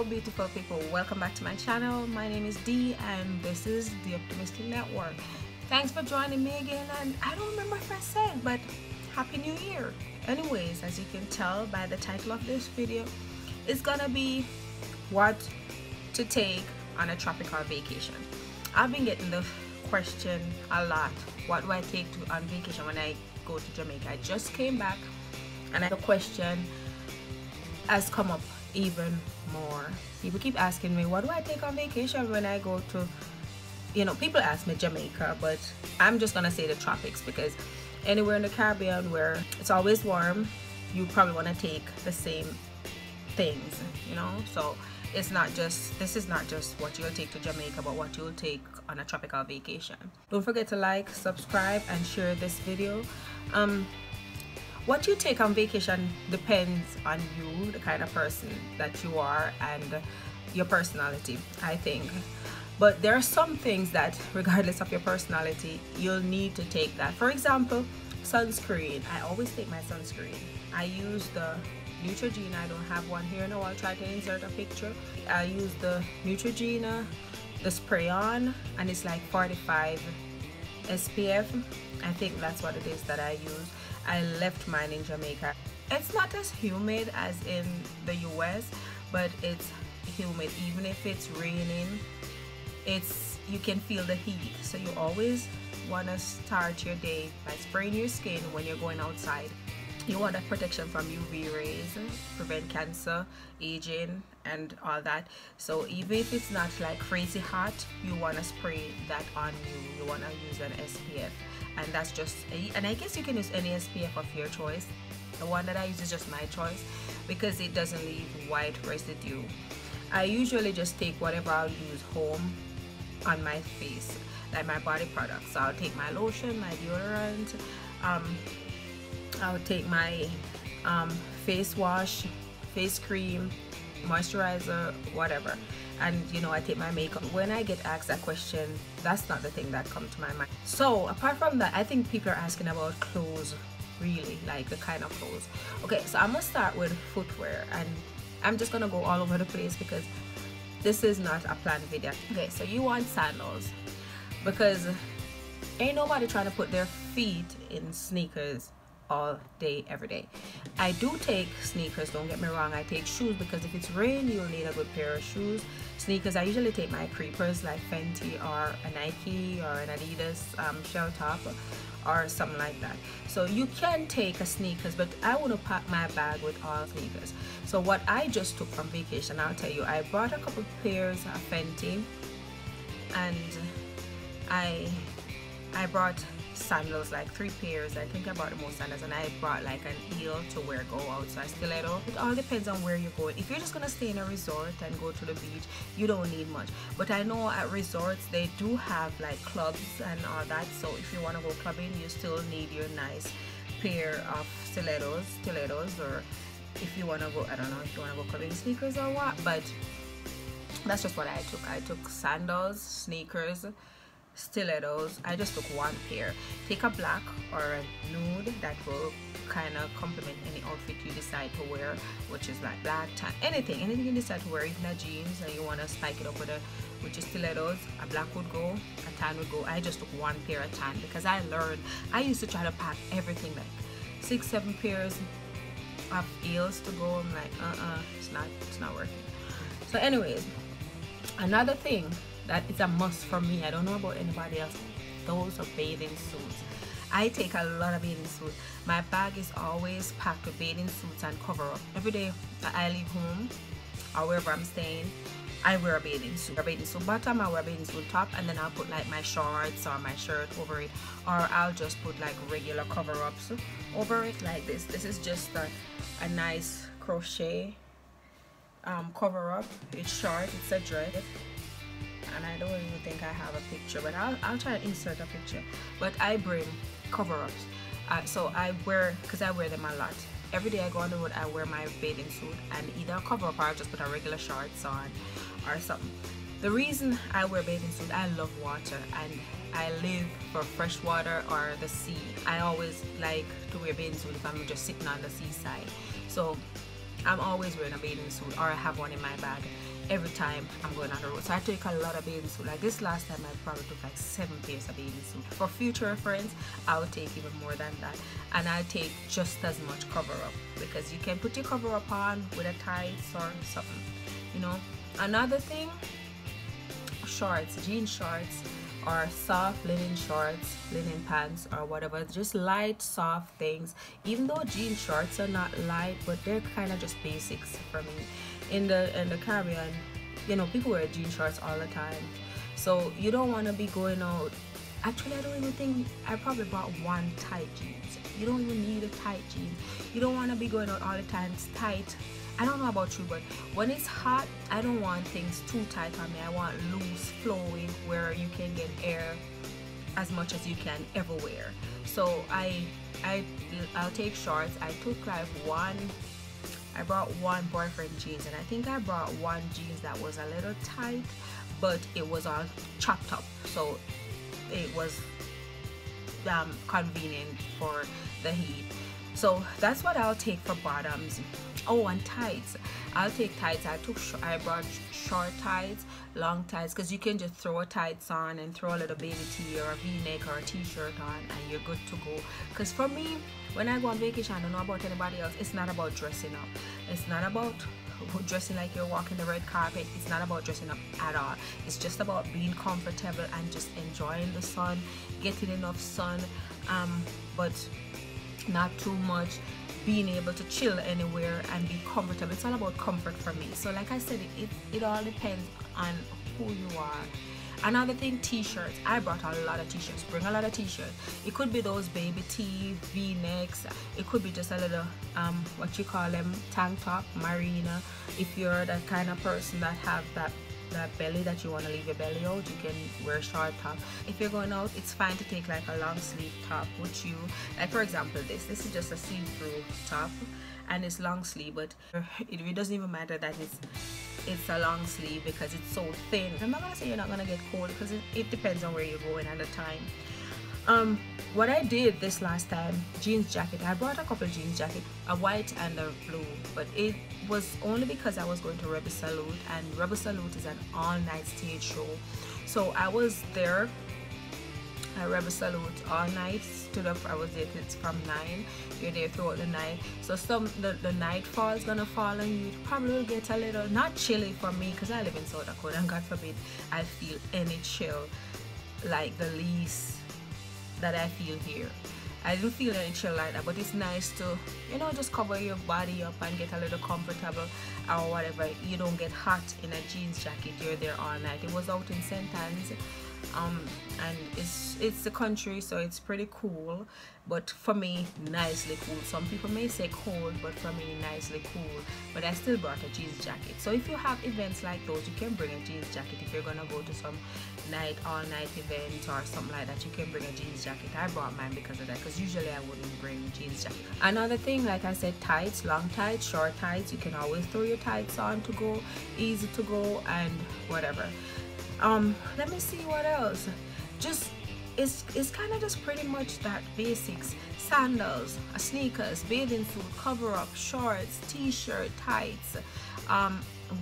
Hello beautiful people, welcome back to my channel. My name is Dee and this is the Optimistic Network. Thanks for joining me again, and I don't remember if I said, but Happy New Year. Anyways, as you can tell by the title of this video, it's gonna be what to take on a tropical vacation. I've been getting the question a lot, what do I take on vacation when I go to Jamaica? I just came back and the question has come up even more. People keep asking me, what do I take on vacation when I go to, people ask me Jamaica, but I'm just gonna say the tropics, because anywhere in the Caribbean where it's always warm, you probably want to take the same things, so this is not just what you'll take to Jamaica, but what you'll take on a tropical vacation. Don't forget to like, subscribe, and share this video. What you take on vacation depends on you, the kind of person that you are, and your personality, I think. But there are some things that, regardless of your personality, you'll need to take that. For example, sunscreen. I always take my sunscreen. I use the Neutrogena. I don't have one here now. I'll try to insert a picture. I use the Neutrogena, the spray on, and it's like 45 SPF. I think that's what it is that I use. I left mine in Jamaica. It's not as humid as in the US, but it's humid. Even if it's raining, you can feel the heat. So you always want to start your day by spraying your skin when you're going outside. You want that protection from UV rays, prevent cancer, aging, and all that. So even if it's not like crazy hot, you want to spray that on you. You want to use an SPF, and that's just, and I guess you can use any SPF of your choice. The one that I use is just my choice because it doesn't leave white residue. I usually just take whatever I'll use home on my face, like my body products. So I'll take my lotion, my deodorant, I'll take my face wash, face cream, moisturizer, whatever. And I take my makeup. When I get asked that question, that's not the thing that comes to my mind. So apart from that, I think people are asking about clothes, really, like the kind of clothes. Okay, so I'm gonna start with footwear, and I'm just gonna go all over the place because this is not a planned video. Okay, so you want sandals, because ain't nobody trying to put their feet in sneakers all day every day. I do take sneakers, don't get me wrong. I take shoes because if it's rain, you'll need a good pair of shoes. Sneakers, I usually take my creepers like Fenty or a Nike or an Adidas shell top or something like that. So you can take a sneakers, but I want to pack my bag with all sneakers. So what I just took from vacation, I'll tell you, I brought a couple pairs of Fenty, and I brought sandals, like 3 pairs. I think I brought the most sandals, and I brought like an heel to wear go outside, stiletto. It all depends on where you're going. If you're just gonna stay in a resort and go to the beach, you don't need much. But I know at resorts they do have like clubs and all that, so if you want to go clubbing, you still need your nice pair of stilettos, or if you want to go, I don't know if you want to go clubbing, sneakers or what, but that's just what I took. I took sandals, sneakers, stilettos. I just took 1 pair. Take a black or a nude that will kind of complement any outfit you decide to wear, which is like black, tan, anything you decide to wear. Even a jeans and you want to spike it up with your stilettos, a black would go, a tan would go. I just took 1 pair of tan because I used to try to pack everything like 6-7 pairs of heels to go. I'm like it's not working. So anyways, another thing that is a must for me, I don't know about anybody else, those are bathing suits. I take a lot of bathing suits. My bag is always packed with bathing suits and cover up. Every day that I leave home or wherever I'm staying, I wear a bathing suit. A bathing suit bottom, I wear a bathing suit top, and then I'll put like my shorts or my shirt over it, or I'll just put like regular cover-ups over it like this. This is just a nice crochet cover-up. It's short, it's a dress, and I don't even think I have a picture, but I'll try to insert a picture. But I bring cover-ups, so I wear, because I wear them a lot. Every day I go on the road, I wear my bathing suit and either a cover-up or I'll just put a regular shorts on or something. The reason I wear bathing suit, I love water and I live for fresh water or the sea. I always like to wear bathing suit if I'm just sitting on the seaside. So I'm always wearing a bathing suit, or I have one in my bag. every time I'm going on the road. So I take a lot of bathing suit. Like this last time I probably took like 7 pairs of bathing suit. For future reference, I'll take even more than that, and I take just as much cover up, because you can put your cover up on with a tights or something, you know. Another thing, shorts, jean shorts, or soft linen shorts, linen pants, or whatever, just light soft things. Even though jean shorts are not light, but they're kind of just basics for me. In the Caribbean, you know, people wear jean shorts all the time, so you don't want to be going out. Actually, I don't even think, I probably bought one tight jeans. You don't even need a tight jeans. You don't want to be going out all the time tight. I don't know about you, but when it's hot, I don't want things too tight on me. I want loose, flowing, where you can get air as much as you can everywhere. So I'll take shorts. I took like I brought one boyfriend jeans, and I think I brought one jeans that was a little tight, but it was all chopped up, so it was convenient for the heat. So that's what I'll take for bottoms. Oh, and tights, I'll take tights. I brought short tights, long tights, because you can just throw a tights on and throw a little baby tee or a v-neck or a t-shirt on, and you're good to go. Because for me, when I go on vacation, I don't know about anybody else, it's not about dressing up. It's not about dressing like you're walking the red carpet. It's not about dressing up at all. It's just about being comfortable and just enjoying the sun, getting enough sun, but not too much, being able to chill anywhere and be comfortable. It's all about comfort for me. So like I said, it all depends on who you are. Another thing, t-shirts. I brought a lot of t-shirts. Bring a lot of t-shirts. It could be those baby tee, v-necks. It could be just a little what you call them, tank top, marina. If you're that kind of person that have that belly, that you want to leave your belly out, you can wear a short top. If you're going out, it's fine to take like a long sleeve top with you. Like for example, this is just a see-through top, and it's long sleeve, but it doesn't even matter that it's a long sleeve because it's so thin. I'm not gonna say you're not gonna get cold, because it depends on where you're going at the time. What I did this last time, jeans jacket. I brought a couple of jeans jacket, a white and a blue, but it was only because I was going to Rebel Salute, and Rebel Salute is an all-night stage show. So I was there at Rebel Salute all night. Stood up, I was there, it's from 9. You're there throughout the night. So the nightfall is gonna fall on you. It probably will get a little, not chilly for me, because I live in South Dakota, and God forbid I feel any chill like the least that I feel here. I didn't feel any chill like that, but it's nice to, you know, just cover your body up and get a little comfortable or whatever. You don't get hot in a jeans jacket. You're there all night. It was out in St. Anne's, and it's the country, so it's pretty cool, but for me, nicely cool. Some people may say cold, but for me, nicely cool. But I still brought a jeans jacket. So if you have events like those, you can bring a jeans jacket. If you're gonna go to some all-night event or something like that, you can bring a jeans jacket. I brought mine because of that, because usually I wouldn't bring jeans jacket. Another thing, like I said, tights, long tights, short tights. You can always throw your tights on to go, easy to go, and whatever. Let me see what else. Just it's kind of just pretty much that basics. Sandals, sneakers, bathing suit, cover up, shorts, t-shirt, tights,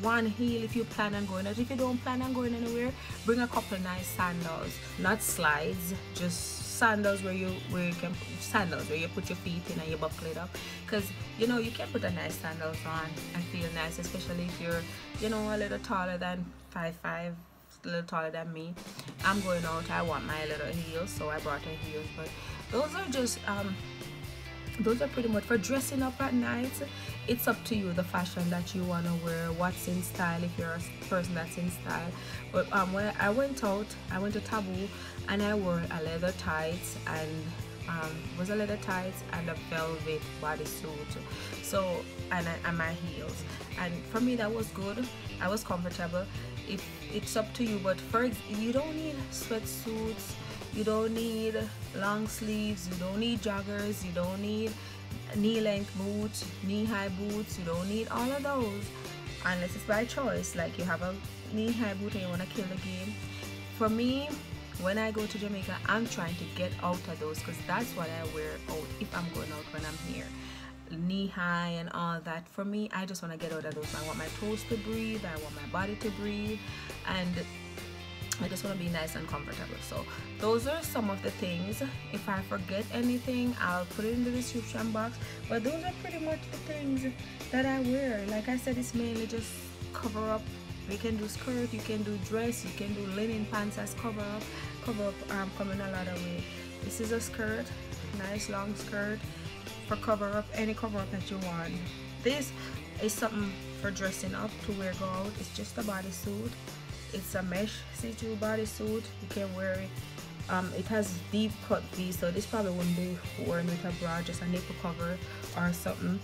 one heel if you plan on going out. If you don't plan on going anywhere, bring a couple nice sandals, not slides, just sandals where you put your feet in and you buckle it up, because you know you can put a nice sandals on and feel nice, especially if you're, you know, a little taller than 5'5", a little taller than me. I'm going out, I want my little heels, so I brought her heels. But those are just those are pretty much for dressing up at night. It's up to you, the fashion that you want to wear, what's in style, if you're a person that's in style. But when I went out, I went to Taboo, and I wore a leather tights, and was a leather tights and a velvet bodysuit, so and my heels, and for me that was good. I was comfortable. If it's up to you, but you don't need sweatsuits, you don't need long sleeves, you don't need joggers, you don't need knee-length boots, knee-high boots. You don't need all of those unless it's by choice, like you have a knee-high boot and you want to kill the game. For me, when I go to Jamaica, I'm trying to get out of those, because that's what I wear out if I'm going out when I'm here. knee high and all that. For me, I just want to get out of those. I want my toes to breathe, I want my body to breathe, and I just want to be nice and comfortable. So those are some of the things. If I forget anything, I'll put it in the description box, but those are pretty much the things that I wear. Like I said, it's mainly just cover up. You can do skirt, you can do dress, you can do linen pants as cover up come in a lot of way. This is a skirt, nice long skirt for cover up, any cover up that you want. This is something for dressing up to wear go out. It's just a bodysuit. It's a mesh see-through bodysuit. You can wear it. It has deep cut V, so this probably wouldn't be worn with a bra, just a nipple cover or something.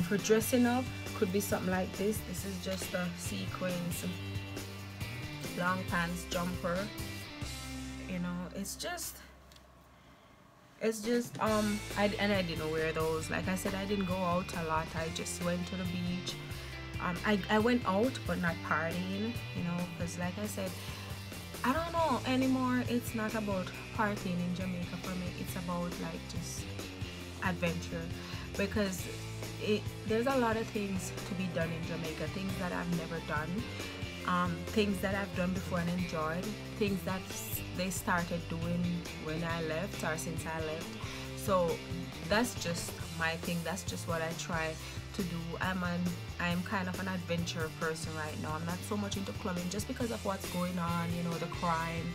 For dressing up, could be something like this. This is just a sequins long pants jumper. You know, it's just I didn't wear those. Like I said, I didn't go out a lot. I just went to the beach. I went out, but not partying, you know, because like I said, I don't know anymore. It's not about partying in Jamaica for me. It's about like just adventure, because there's a lot of things to be done in Jamaica, things that I've never done, things that I've done before and enjoyed, things that they started doing when I left or since I left. So that's just my thing. That's just what I try to do. I'm kind of an adventure person right now. I'm not so much into clubbing just because of what's going on, you know, the crime,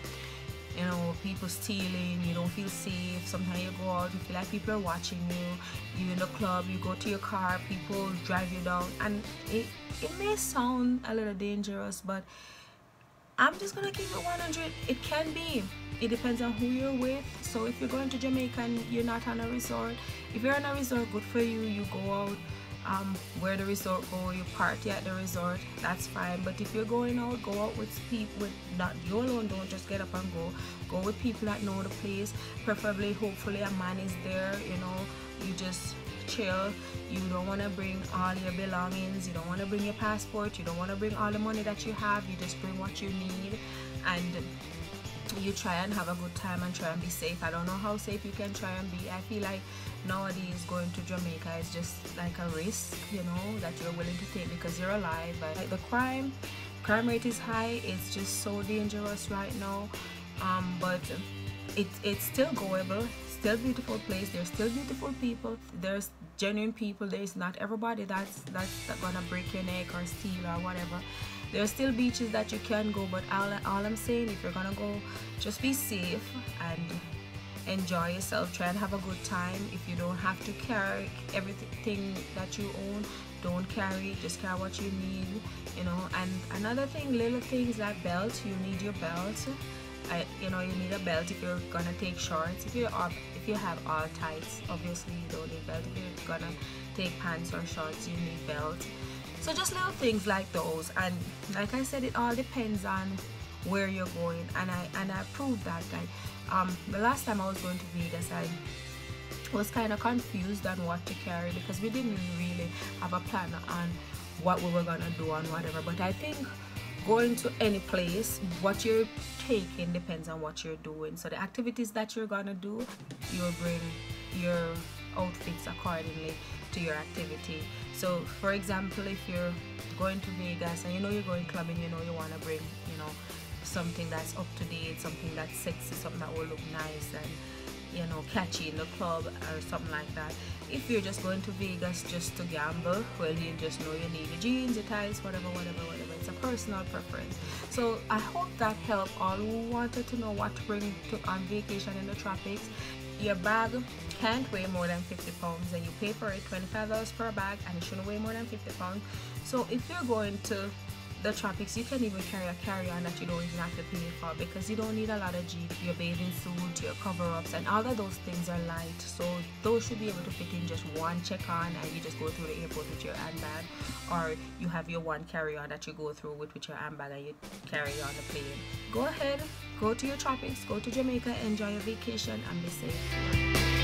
you know, people stealing. You don't feel safe. Sometimes you go out, you feel like people are watching you. You in the club, you go to your car, people drive you down, and it may sound a little dangerous, but I'm just gonna keep it 100. It can be. It depends on who you're with. So if you're going to Jamaica and you're not on a resort, if you're on a resort, good for you. You go out where the resort go, you party at the resort, that's fine. But if you're going out, go out with people, with not you alone. Don't just get up and go with people that know the place. Preferably, hopefully a man is there, you know. You just chill. You don't want to bring all your belongings, you don't want to bring your passport, you don't want to bring all the money that you have. You just bring what you need, and you try and have a good time and try and be safe. I don't know how safe you can try and be. I feel like nowadays going to Jamaica is just like a risk, you know, that you're willing to take because you're alive. But like the crime rate is high. It's just so dangerous right now, but it's still goable. Still beautiful place. There's still beautiful people. There's genuine people. There's not everybody that's gonna break your neck or steal or whatever. There's still beaches that you can go, but all I'm saying, if you're gonna go, just be safe and enjoy yourself. Try and have a good time. If you don't have to carry everything that you own, don't carry. Just carry what you need, you know. And another thing, little things like belt. You need your belt. You know, you need a belt if you're gonna take shorts. If you have all tights, obviously you don't need belt. If you're gonna take pants or shorts, you need belt. So just little things like those. And like I said, it all depends on where you're going. And I proved that. Like the last time I was going to Vegas, I was kind of confused on what to carry because we didn't really have a plan on what we were gonna do and whatever. But I think going to any place, what you're taking depends on what you're doing. So the activities that you're gonna do, you'll bring your outfits accordingly to your activity. So for example, if you're going to Vegas and you know you're going clubbing, you know you want to bring, you know, something that's up to date, something that's sexy, something that will look nice and, you know, catchy in the club or something like that. If you're just going to Vegas just to gamble, well, you just know you need your jeans, your ties, whatever. It's a personal preference. So I hope that helped all who wanted to know what to bring on vacation in the tropics. Your bag can't weigh more than 50 pounds and you pay for it $25 per bag, and it shouldn't weigh more than 50 pounds. So if you're going to the tropics, you can even carry a carry-on that you don't even have to pay for, because you don't need a lot of G. Your bathing suit, your cover-ups, and all of those things are light, so those should be able to fit in just one check-on, and you just go through the airport with your handbag, or you have your one carry-on that you go through with your handbag and you carry on the plane. Go ahead, go to your tropics, go to Jamaica, enjoy your vacation, and be safe.